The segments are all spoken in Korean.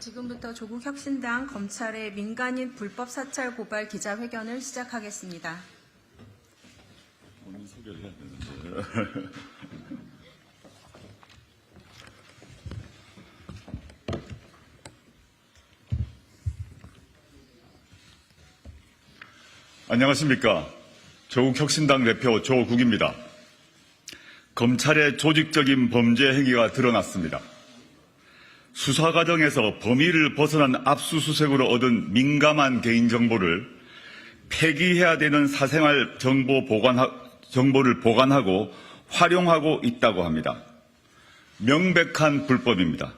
지금부터 조국혁신당 검찰의 민간인 불법 사찰 고발 기자회견을 시작하겠습니다. 본인 소개를 해야 되는데. 안녕하십니까. 조국혁신당 대표 조국입니다. 검찰의 조직적인 범죄 행위가 드러났습니다. 수사 과정에서 범위를 벗어난 압수수색으로 얻은 민감한 개인정보를 폐기해야 되는 사생활 정보를 보관하고 활용하고 있다고 합니다. 명백한 불법입니다.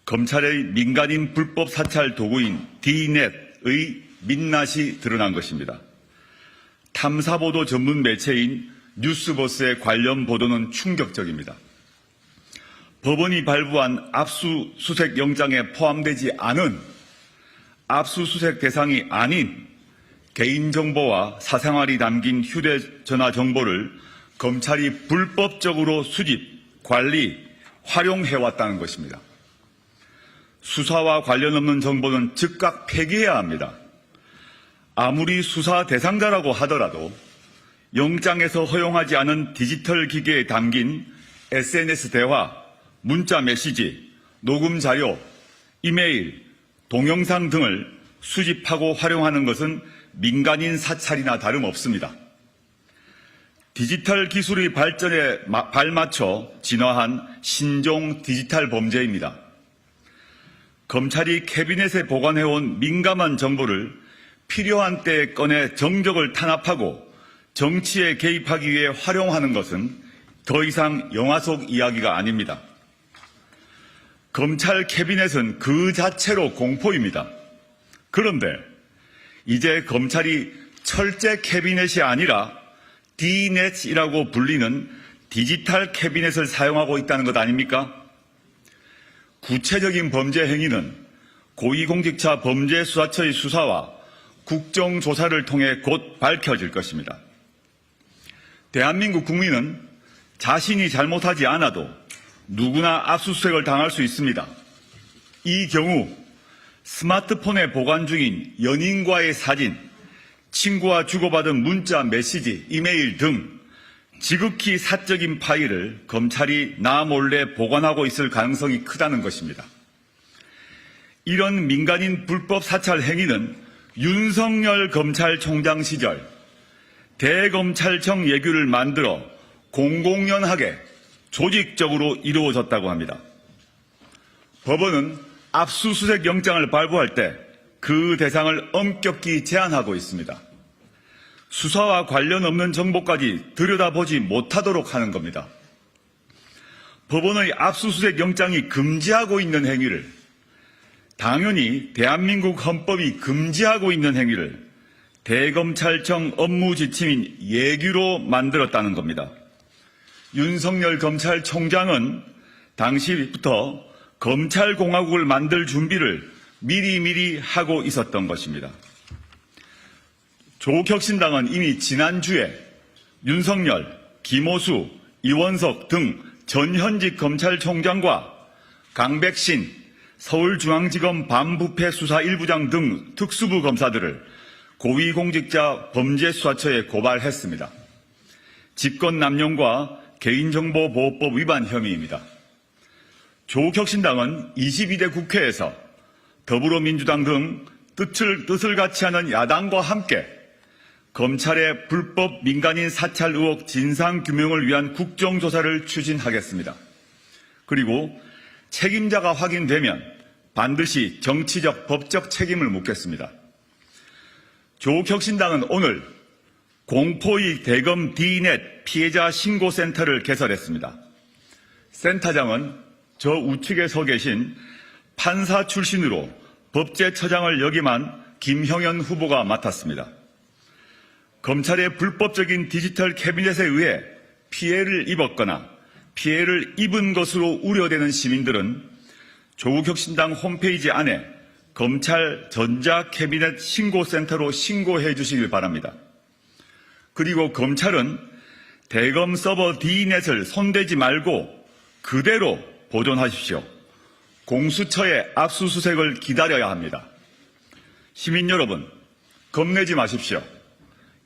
검찰의 민간인 불법 사찰 도구인 D넷의 민낯이 드러난 것입니다. 탐사보도 전문 매체인 뉴스버스의 관련 보도는 충격적입니다. 법원이 발부한 압수수색 영장에 포함되지 않은 압수수색 대상이 아닌 개인정보와 사생활이 담긴 휴대전화 정보를 검찰이 불법적으로 수집, 관리, 활용해왔다는 것입니다. 수사와 관련 없는 정보는 즉각 폐기해야 합니다. 아무리 수사 대상자라고 하더라도 영장에서 허용하지 않은 디지털 기기에 담긴 SNS 대화, 문자 메시지, 녹음 자료, 이메일, 동영상 등을 수집하고 활용하는 것은 민간인 사찰이나 다름없습니다. 디지털 기술의 발전에 발맞춰 진화한 신종 디지털 범죄입니다. 검찰이 캐비넷에 보관해온 민감한 정보를 필요한 때에 꺼내 정적을 탄압하고 정치에 개입하기 위해 활용하는 것은 더 이상 영화 속 이야기가 아닙니다. 검찰 캐비넷은 그 자체로 공포입니다. 그런데 이제 검찰이 철제 캐비넷이 아니라 D넷이라고 불리는 디지털 캐비넷을 사용하고 있다는 것 아닙니까? 구체적인 범죄 행위는 고위공직자 범죄수사처의 수사와 국정조사를 통해 곧 밝혀질 것입니다. 대한민국 국민은 자신이 잘못하지 않아도 누구나 압수수색을 당할 수 있습니다. 이 경우 스마트폰에 보관 중인 연인과의 사진, 친구와 주고받은 문자, 메시지, 이메일 등 지극히 사적인 파일을 검찰이 나 몰래 보관하고 있을 가능성이 크다는 것입니다. 이런 민간인 불법 사찰 행위는 윤석열 검찰총장 시절 대검찰청 예규를 만들어 공공연하게 조직적으로 이루어졌다고 합니다. 법원은 압수수색 영장을 발부할 때 그 대상을 엄격히 제한하고 있습니다. 수사와 관련 없는 정보까지 들여다보지 못하도록 하는 겁니다. 법원의 압수수색 영장이 금지하고 있는 행위를, 당연히 대한민국 헌법이 금지하고 있는 행위를 대검찰청 업무 지침인 예규로 만들었다는 겁니다. 윤석열 검찰총장은 당시부터 검찰공화국을 만들 준비를 미리미리 하고 있었던 것입니다. 조국혁신당은 이미 지난주에 윤석열, 김호수, 이원석 등 전현직 검찰총장과 강백신 서울중앙지검 반부패 수사 1부장 등 특수부 검사들을 고위공직자 범죄수사처에 고발했습니다. 직권남용과 개인정보보호법 위반 혐의입니다. 조국혁신당은 22대 국회에서 더불어민주당 등 뜻을 같이 하는 야당과 함께 검찰의 불법 민간인 사찰 의혹 진상규명을 위한 국정조사를 추진하겠습니다. 그리고 책임자가 확인되면 반드시 정치적, 법적 책임을 묻겠습니다. 조국혁신당은 오늘 공포의 대검 D넷 피해자 신고센터를 개설했습니다. 센터장은 저 우측에 서 계신 판사 출신으로 법제처장을 역임한 김형현 후보가 맡았습니다. 검찰의 불법적인 디지털 캐비넷에 의해 피해를 입었거나 피해를 입은 것으로 우려되는 시민들은 조국혁신당 홈페이지 안에 검찰 전자캐비넷 신고센터로 신고해 주시길 바랍니다. 그리고 검찰은 대검 서버 D넷을 손대지 말고 그대로 보존하십시오. 공수처의 압수수색을 기다려야 합니다. 시민 여러분, 겁내지 마십시오.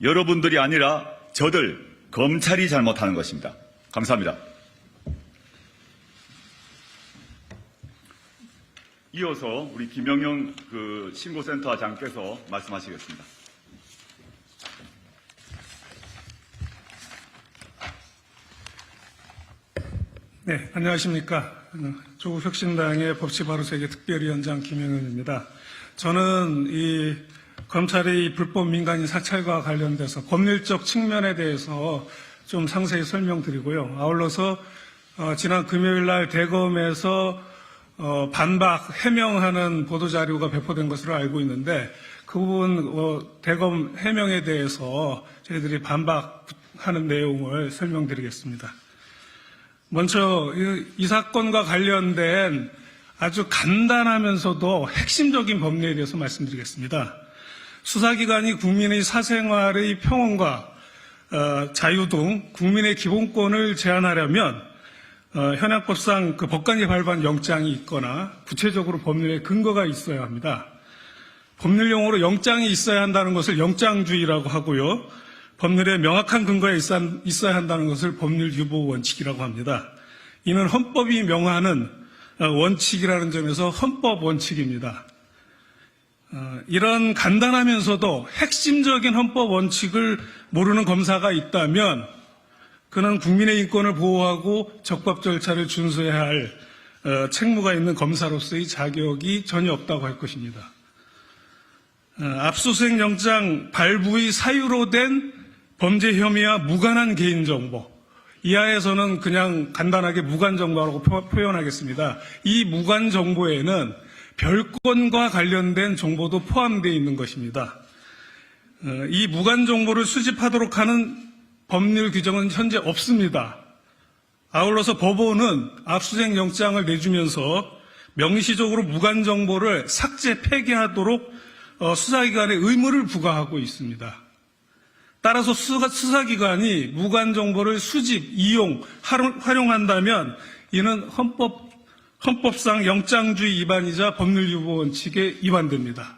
여러분들이 아니라 저들 검찰이 잘못하는 것입니다. 감사합니다. 이어서 우리 김영영 신고센터장께서 말씀하시겠습니다. 네, 안녕하십니까. 조국혁신당의 법치바로세계 특별위원장 김영현입니다. 저는 이 검찰의 불법 민간인 사찰과 관련돼서 법률적 측면에 대해서 좀 상세히 설명드리고요. 아울러서 지난 금요일 날 대검에서 반박 해명하는 보도자료가 배포된 것으로 알고 있는데 그 부분 대검 해명에 대해서 저희들이 반박하는 내용을 설명드리겠습니다. 먼저 이 사건과 관련된 아주 간단하면서도 핵심적인 법리에 대해서 말씀드리겠습니다. 수사기관이 국민의 사생활의 평온과 자유 등 국민의 기본권을 제한하려면 현행법상 그 법관이 발부한 영장이 있거나 구체적으로 법률에 근거가 있어야 합니다. 법률 용어로 영장이 있어야 한다는 것을 영장주의라고 하고요. 법률에 명확한 근거가 있어야 한다는 것을 법률 유보 원칙이라고 합니다. 이는 헌법이 명하는 원칙이라는 점에서 헌법 원칙입니다. 이런 간단하면서도 핵심적인 헌법 원칙을 모르는 검사가 있다면 그는 국민의 인권을 보호하고 적법 절차를 준수해야 할 책무가 있는 검사로서의 자격이 전혀 없다고 할 것입니다. 압수수색 영장 발부의 사유로 된 범죄 혐의와 무관한 개인정보, 이하에서는 그냥 간단하게 무관정보라고 표현하겠습니다. 이 무관정보에는 별건과 관련된 정보도 포함되어 있는 것입니다. 이 무관정보를 수집하도록 하는 법률 규정은 현재 없습니다. 아울러서 법원은 압수수색 영장을 내주면서 명시적으로 무관정보를 삭제, 폐기하도록 수사기관에 의무를 부과하고 있습니다. 따라서 수사기관이 무관정보를 수집, 이용, 활용한다면 이는 헌법상 영장주의 위반이자 법률유보 원칙에 위반됩니다.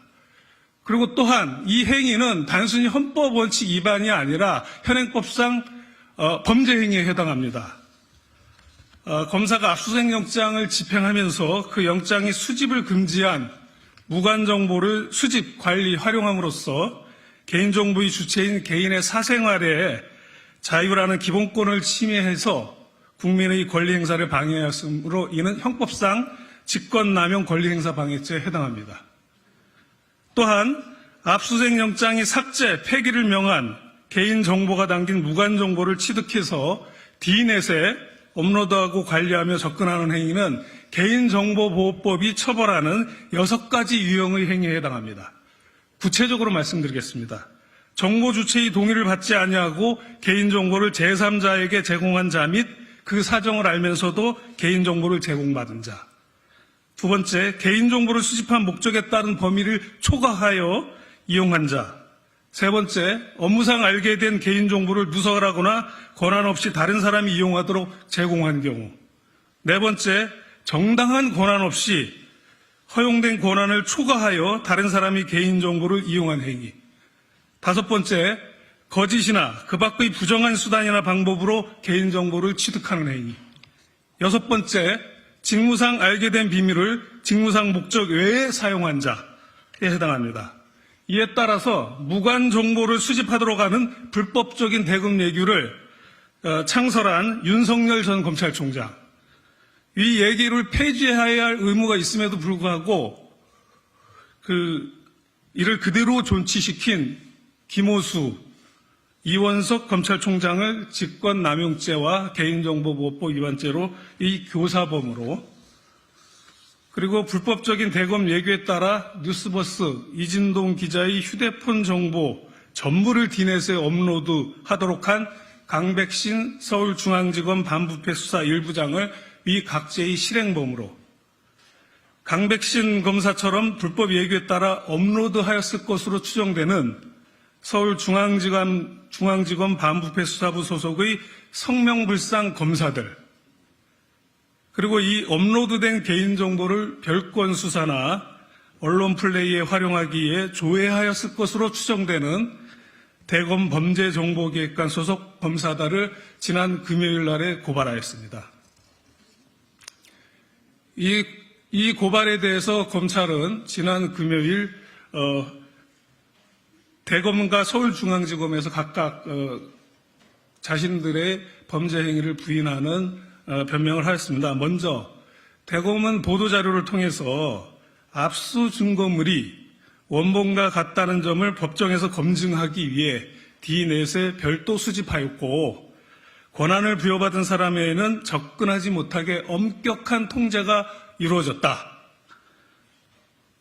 그리고 또한 이 행위는 단순히 헌법 원칙 위반이 아니라 현행법상 범죄 행위에 해당합니다. 검사가 압수수색 영장을 집행하면서 그 영장의 수집을 금지한 무관정보를 수집, 관리, 활용함으로써 개인정보의 주체인 개인의 사생활에 자유라는 기본권을 침해해서 국민의 권리행사를 방해하였으므로 이는 형법상 직권남용 권리행사 방해죄에 해당합니다. 또한 압수수색 영장이 삭제, 폐기를 명한 개인정보가 담긴 무관정보를 취득해서 D넷에 업로드하고 관리하며 접근하는 행위는 개인정보보호법이 처벌하는 6가지 유형의 행위에 해당합니다. 구체적으로 말씀드리겠습니다. 정보 주체의 동의를 받지 아니하고 개인정보를 제3자에게 제공한 자 및 그 사정을 알면서도 개인정보를 제공받은 자. 두 번째, 개인정보를 수집한 목적에 따른 범위를 초과하여 이용한 자. 세 번째, 업무상 알게 된 개인정보를 누설하거나 권한 없이 다른 사람이 이용하도록 제공한 경우. 네 번째, 정당한 권한 없이 허용된 권한을 초과하여 다른 사람이 개인정보를 이용한 행위. 다섯 번째, 거짓이나 그 밖의 부정한 수단이나 방법으로 개인정보를 취득하는 행위. 여섯 번째, 직무상 알게 된 비밀을 직무상 목적 외에 사용한 자에 해당합니다. 이에 따라서 무관 정보를 수집하도록 하는 불법적인 대금 예규를 창설한 윤석열 전 검찰총장. 이 얘기를 폐지해야 할 의무가 있음에도 불구하고 이를 그대로 존치시킨 김호수, 이원석 검찰총장을 직권남용죄와 개인정보보호법 위반죄로 이 교사범으로, 그리고 불법적인 대검 예규에 따라 뉴스버스 이진동 기자의 휴대폰 정보 전부를 D넷에 업로드하도록 한 강백신 서울중앙지검 반부패 수사 1부장을 위 각죄의 실행범으로, 강백신 검사처럼 불법 예규에 따라 업로드하였을 것으로 추정되는 서울중앙지검 반부패 수사부 소속의 성명불상 검사들, 그리고 이 업로드된 개인정보를 별건 수사나 언론 플레이에 활용하기에 조회하였을 것으로 추정되는 대검 범죄정보기획관 소속 검사단을 지난 금요일 날에 고발하였습니다. 이 고발에 대해서 검찰은 지난 금요일 대검과 서울중앙지검에서 각각 자신들의 범죄 행위를 부인하는 변명을 하였습니다. 먼저 대검은 보도자료를 통해서 압수 증거물이 원본과 같다는 점을 법정에서 검증하기 위해 D넷에 별도 수집하였고, 권한을 부여받은 사람에게는 접근하지 못하게 엄격한 통제가 이루어졌다.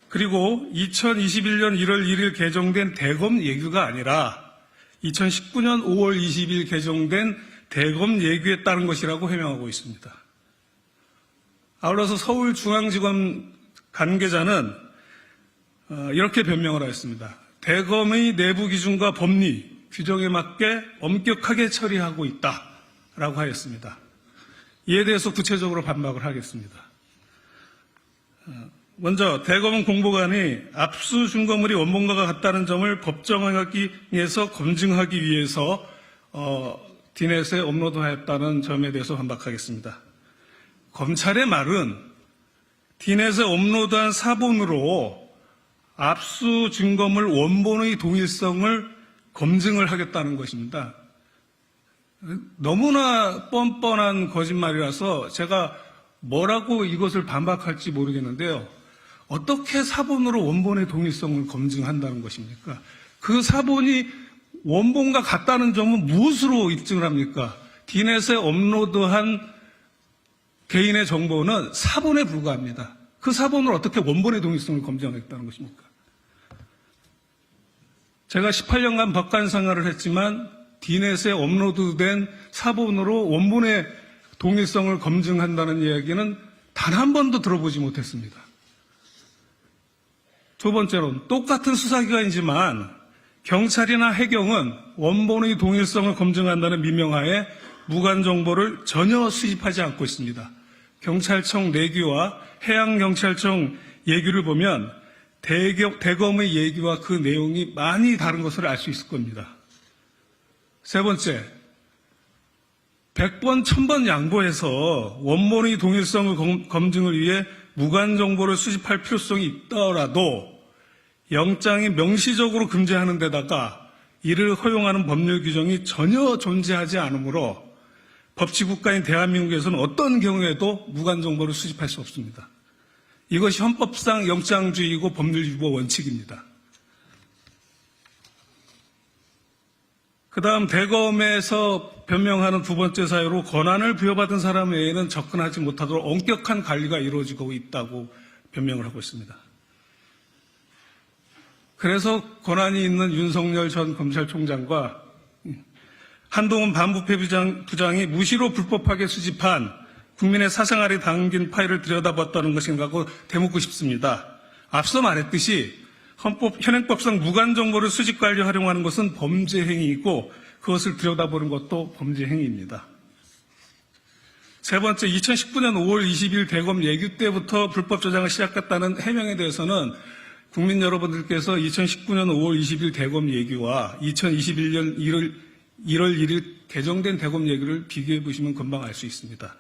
그리고 2021년 1월 1일 개정된 대검 예규가 아니라 2019년 5월 20일 개정된 대검 예규에 따른 것이라고 해명하고 있습니다. 아울러서 서울중앙지검 관계자는 이렇게 변명을 하였습니다. 대검의 내부 기준과 법리, 규정에 맞게 엄격하게 처리하고 있다라고 하였습니다. 이에 대해서 구체적으로 반박을 하겠습니다. 먼저 대검은 공보관이 압수 증거물이 원본과 같다는 점을 법정에서 검증하기 위해서 D넷에 업로드하였다는 점에 대해서 반박하겠습니다. 검찰의 말은 D넷에 업로드한 사본으로 압수 증거물 원본의 동일성을 검증을 하겠다는 것입니다. 너무나 뻔뻔한 거짓말이라서 제가 뭐라고 이것을 반박할지 모르겠는데요. 어떻게 사본으로 원본의 동일성을 검증한다는 것입니까? 그 사본이 원본과 같다는 점은 무엇으로 입증을 합니까? D넷에 업로드한 개인의 정보는 사본에 불과합니다. 그 사본을 어떻게 원본의 동일성을 검증하겠다는 것입니까? 제가 18년간 법관 생활을 했지만 D넷에 업로드된 사본으로 원본의 동일성을 검증한다는 이야기는 단 한 번도 들어보지 못했습니다. 두 번째로 똑같은 수사기관이지만 경찰이나 해경은 원본의 동일성을 검증한다는 미명하에 무관 정보를 전혀 수집하지 않고 있습니다. 경찰청 내규와 해양경찰청 예규를 보면 대검의 예규와 그 내용이 많이 다른 것을 알 수 있을 겁니다. 세 번째, 100번, 1000번 양보해서 원본의 동일성을 검증을 위해 무관 정보를 수집할 필요성이 있더라도 영장이 명시적으로 금지하는 데다가 이를 허용하는 법률 규정이 전혀 존재하지 않으므로 법치국가인 대한민국에서는 어떤 경우에도 무관 정보를 수집할 수 없습니다. 이것이 헌법상 영장주의이고 법률유보 원칙입니다. 그 다음 대검에서 변명하는 두 번째 사유로 권한을 부여받은 사람 외에는 접근하지 못하도록 엄격한 관리가 이루어지고 있다고 변명을 하고 있습니다. 그래서 권한이 있는 윤석열 전 검찰총장과 한동훈 반부패 부장이 무시로 불법하게 수집한 국민의 사생활이 담긴 파일을 들여다봤다는 것인가 하고 되묻고 싶습니다. 앞서 말했듯이 현행법상 무관 정보를 수집 관리 활용하는 것은 범죄 행위이고 그것을 들여다보는 것도 범죄 행위입니다. 세 번째, 2019년 5월 20일 대검 예규 때부터 불법 저장을 시작했다는 해명에 대해서는 국민 여러분들께서 2019년 5월 20일 대검 예규와 2021년 1월 1일 개정된 대검 예규를 비교해 보시면 금방 알 수 있습니다.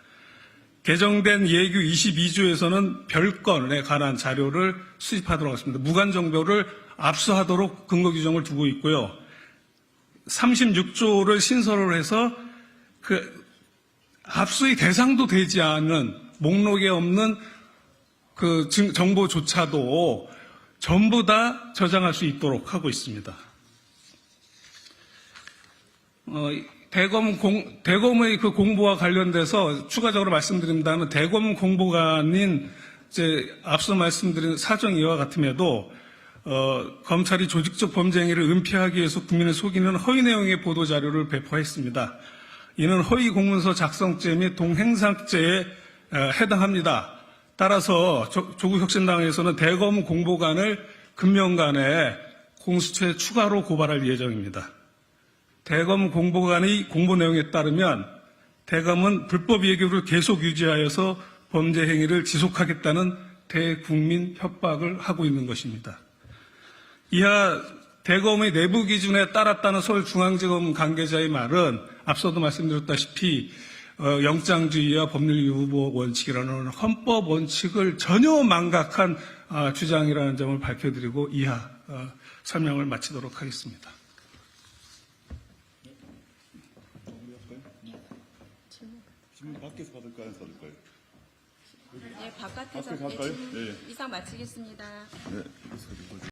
개정된 예규 22조에서는 별건에 관한 자료를 수집하도록 하겠습니다. 무관 정보를 압수하도록 근거 규정을 두고 있고요. 36조를 신설을 해서 그 압수의 대상도 되지 않은 목록에 없는 그 정보조차도 전부 다 저장할 수 있도록 하고 있습니다. 대검의 그 공보와 관련돼서 추가적으로 말씀드린다면 대검 공보관인 앞서 말씀드린 사정 이와 같음에도 검찰이 조직적 범죄 행위를 은폐하기 위해서 국민을 속이는 허위 내용의 보도 자료를 배포했습니다. 이는 허위 공문서 작성죄 및 동행상죄에 해당합니다. 따라서 조국혁신당에서는 대검 공보관을 금년간에 공수처에 추가로 고발할 예정입니다. 대검 공보관의 공보 내용에 따르면 대검은 불법 예규를 계속 유지하여서 범죄 행위를 지속하겠다는 대국민 협박을 하고 있는 것입니다. 이하 대검의 내부 기준에 따랐다는 서울중앙지검 관계자의 말은 앞서도 말씀드렸다시피 영장주의와 법률유보 원칙이라는 헌법 원칙을 전혀 망각한 주장이라는 점을 밝혀드리고 이하 설명을 마치도록 하겠습니다. 질문 밖에서 받을까요? 받을까요? 예, 바깥에서 밖에서 할까요? 질문 네. 이상 마치겠습니다. 네.